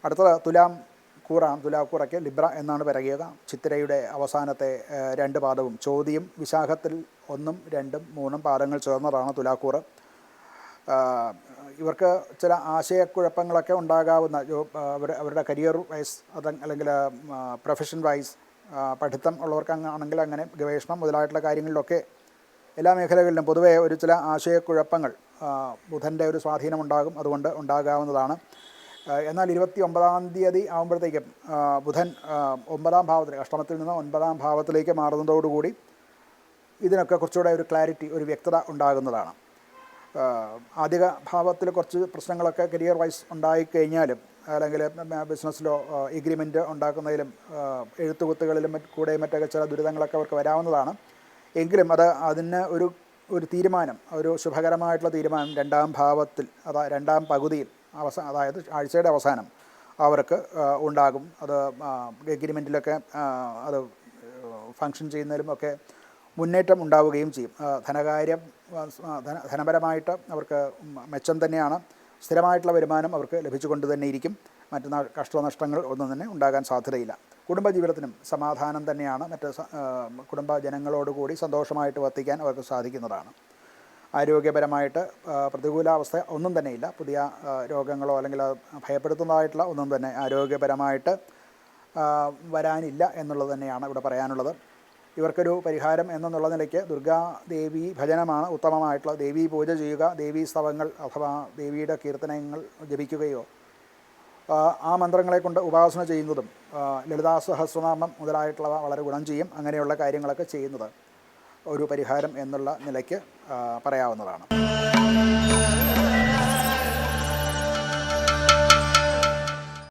അടുത്തത് തുലാം കൂറാണ്. തുലാക്കൂറയ്ക്ക് ലിബ്ര എന്നാണ് പറയുക. ചിത്തിരയുടെ അവസാനത്തെ 2 പാദവും ചോതിയും വിശാഖത്തിൽ 1, 2, 3 പാദങ്ങൾ ചേർന്നതാണ് തുലാക്കൂറ്. ഇവർക്ക് ചില ആശയക്കുഴപ്പങ്ങളൊക്കെ ഉണ്ടാകാവുന്ന അവരുടെ കരിയർ വൈസ് അല്ലെങ്കിൽ പ്രൊഫഷൻ വൈസ് പഠിത്തം ഉള്ളവർക്ക് ആണെങ്കിൽ അങ്ങനെ ഗവേഷണം മുതലായിട്ടുള്ള കാര്യങ്ങളിലൊക്കെ എല്ലാ മേഖലകളിലും പൊതുവേ ഒരു ചില ആശയക്കുഴപ്പങ്ങൾ ബുധൻ്റെ ഒരു സ്വാധീനമുണ്ടാകും, അതുകൊണ്ട് ഉണ്ടാകാവുന്നതാണ്. എന്നാൽ 29-ാം തീയതി ആകുമ്പോഴത്തേക്കും ബുധൻ 9-ാം ഭാവത്തിൽ, അഷ്ടമത്തിൽ നിന്ന് 9-ാം ഭാവത്തിലേക്ക് മാറുന്നതോടുകൂടി ഇതിനൊക്കെ കുറച്ചുകൂടെ ഒരു ക്ലാരിറ്റി, ഒരു വ്യക്തത ഉണ്ടാകുന്നതാണ്. ആദ്യ ഭാവത്തിൽ കുറച്ച് പ്രശ്നങ്ങളൊക്കെ കരിയർ വൈസ് ഉണ്ടായിക്കഴിഞ്ഞാലും അല്ലെങ്കിൽ ബിസിനസ്സിലോ എഗ്രിമെൻറ്റ് ഉണ്ടാക്കുന്നതിലും എഴുത്തുകുത്തുകളിലും മറ്റൊക്കെ ചില ദുരിതങ്ങളൊക്കെ അവർക്ക് വരാവുന്നതാണ്. എങ്കിലും അതിന് ഒരു തീരുമാനം, ഒരു ശുഭകരമായിട്ടുള്ള തീരുമാനം 2-ാം ഭാവത്തിൽ, 2-ാം പകുതിയിൽ അതായത് ആഴ്ചയുടെ അവസാനം അവർക്ക് ഉണ്ടാകും. അത് എഗ്രിമെൻറ്റിലൊക്കെ അത് ഫങ്ഷൻ ചെയ്യുന്നതിലുമൊക്കെ മുന്നേറ്റം ഉണ്ടാവുകയും ചെയ്യും. ധനപരമായിട്ട് അവർക്ക് മെച്ചം തന്നെയാണ്. സ്ഥിരമായിട്ടുള്ള വരുമാനം അവർക്ക് ലഭിച്ചുകൊണ്ട് തന്നെ ഇരിക്കും. മറ്റ് കഷ്ടനഷ്ടങ്ങൾ ഒന്നും തന്നെ ഉണ്ടാകാൻ സാധ്യതയില്ല. കുടുംബജീവിതത്തിനും സമാധാനം തന്നെയാണ്. മറ്റ് കുടുംബജനങ്ങളോടുകൂടി സന്തോഷമായിട്ട് വർത്തിക്കാൻ അവർക്ക് സാധിക്കുന്നതാണ്. ആരോഗ്യപരമായിട്ട് പ്രതികൂലാവസ്ഥ ഒന്നും തന്നെയില്ല. പുതിയ രോഗങ്ങളോ അല്ലെങ്കിൽ ഭയപ്പെടുത്തുന്നതായിട്ടുള്ള ഒന്നും തന്നെ ആരോഗ്യപരമായിട്ട് വരാനില്ല എന്നുള്ളത് തന്നെയാണ് ഇവിടെ പറയാനുള്ളത്. ഇവർക്കൊരു പരിഹാരം എന്നുള്ള നിലയ്ക്ക് ദുർഗാദേവി ഭജനമാണ് ഉത്തമമായിട്ടുള്ള. ദേവീ പൂജ ചെയ്യുക, ദേവീ സ്തവങ്ങൾ അഥവാ ദേവിയുടെ കീർത്തനങ്ങൾ ജപിക്കുകയോ ആ മന്ത്രങ്ങളെ കൊണ്ട് ഉപാസന ചെയ്യുന്നതും ലളിതാ സഹസ്രനാമം മുതലായിട്ടുള്ളവ വളരെ ഗുണം ചെയ്യും. അങ്ങനെയുള്ള കാര്യങ്ങളൊക്കെ ചെയ്യുന്നത് ഒരു പരിഹാരം എന്നുള്ള നിലയ്ക്ക് പറയാവുന്നതാണ്.